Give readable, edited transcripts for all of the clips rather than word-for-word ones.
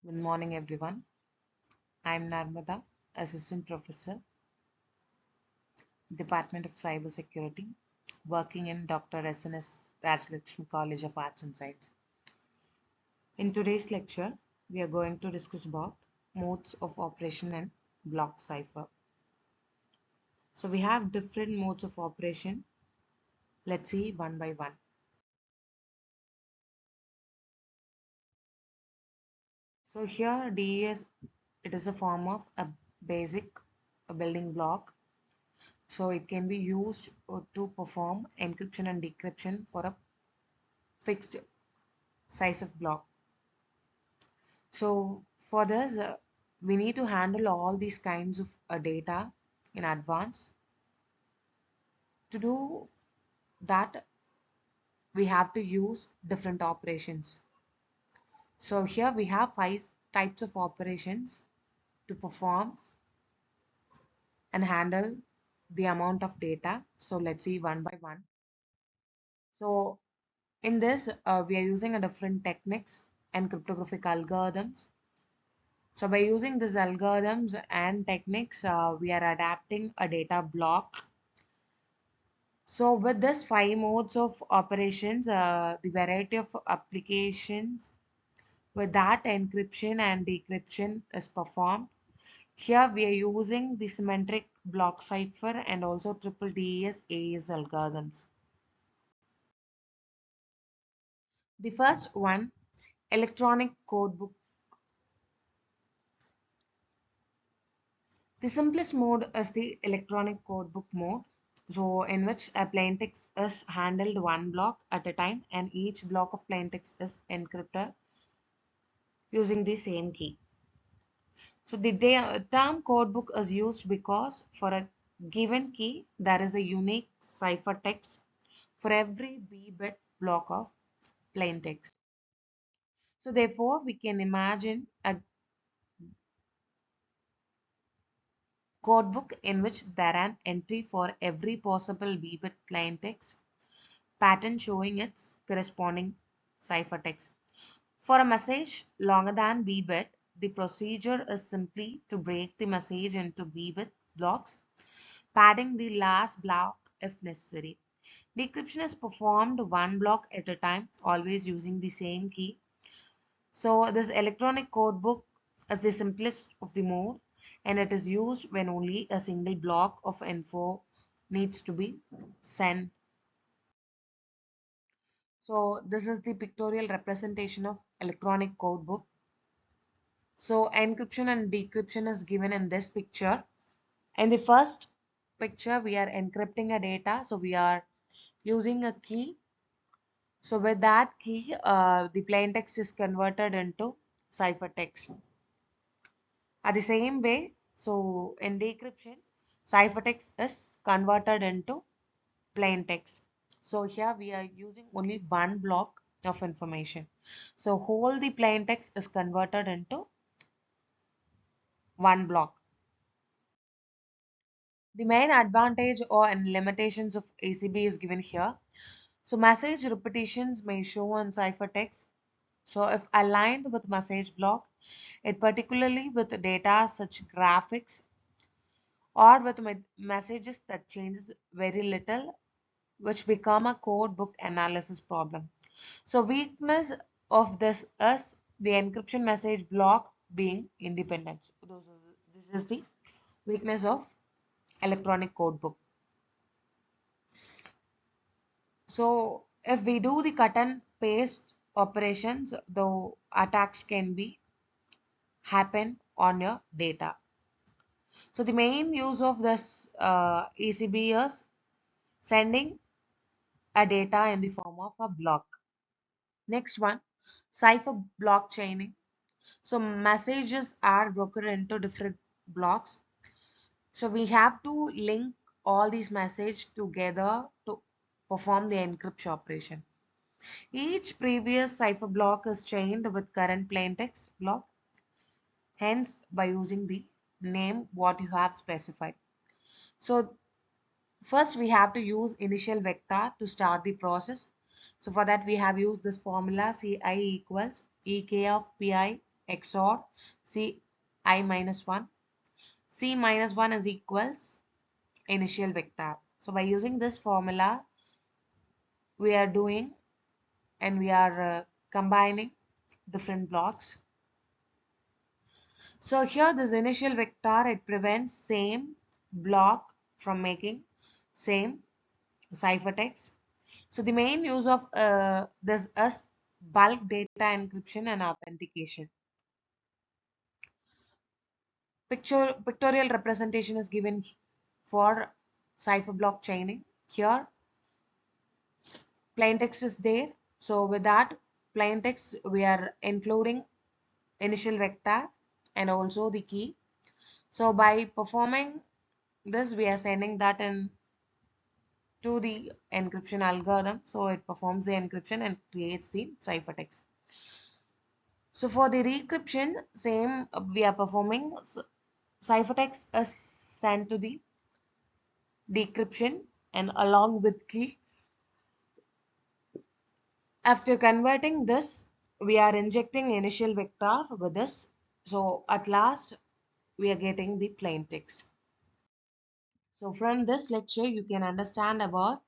Good morning, everyone. I'm Narmatha, Assistant Professor, Department of Cybersecurity, working in Dr. S.N.S. Rajlakshmi College of Arts and Science. In today's lecture, we are going to discuss about modes of operation and block cipher. So we have different modes of operation. Let's see one by one. So here DES, it is a form of a basic building block. So it can be used to perform encryption and decryption for a fixed size of block. So for this, we need to handle all these kinds of data in advance. To do that, we have to use different operations. So here we have 5 types of operations to perform and handle the amount of data. So let's see one by one. So in this, we are using a different techniques and cryptographic algorithms. So by using these algorithms and techniques, we are adapting a data block. So with this 5 modes of operations, the variety of applications with that encryption and decryption is performed. Here we are using the symmetric block cipher and also triple DES AES algorithms. The first one, electronic codebook. The simplest mode is the electronic codebook mode, so in which a plaintext is handled one block at a time and each block of plaintext is encrypted using the same key. So the term codebook is used because for a given key there is a unique ciphertext for every B-bit block of plaintext. So therefore we can imagine a codebook in which there are an entry for every possible B-bit plaintext pattern showing its corresponding ciphertext. For a message longer than B-bit, the procedure is simply to break the message into B-bit blocks, padding the last block if necessary. Decryption is performed one block at a time, always using the same key. So this electronic codebook is the simplest of the mode, and it is used when only a single block of info needs to be sent. So this is the pictorial representation of electronic codebook. So encryption and decryption is given in this picture. In the first picture, we are encrypting a data. So we are using a key. So with that key, the plain text is converted into ciphertext. At the same way, so in decryption, ciphertext is converted into plain text. So here we are using only one block of information. So whole the plain text is converted into one block. The main advantage or and limitations of ECB is given here. So message repetitions may show on ciphertext. So if aligned with message block, it particularly with data such graphics or with messages that changes very little, which become a code book analysis problem. So weakness of this is the encryption message block being independent. This is the weakness of electronic code book. So if we do the cut and paste operations, the attacks can be happen on your data. So the main use of this ECB is sending a data in the form of a block. Next one, cipher blockchaining. So messages are broken into different blocks. So we have to link all these messages together to perform the encryption operation. Each previous cipher block is chained with current plaintext block, hence by using the name what you have specified. So first we have to use initial vector to start the process. So for that we have used this formula Ci equals Ek of Pi XOR C I minus 1. C minus 1 is equals initial vector. So by using this formula, we are doing and we are combining different blocks. So here this initial vector, it prevents same block from making same ciphertext. So the main use of this is bulk data encryption and authentication. Pictorial representation is given for cipher block chaining. Here plain text is there. So with that plain text we are including initial vector and also the key. So by performing this we are sending that in to the encryption algorithm. So it performs the encryption and creates the ciphertext. So for the decryption, same we are performing ciphertext is sent to the decryption and along with key. After converting this, we are injecting initial vector with this. So at last, we are getting the plain text. So from this lecture, you can understand about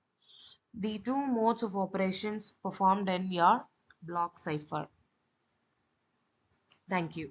the two modes of operations performed in your block cipher. Thank you.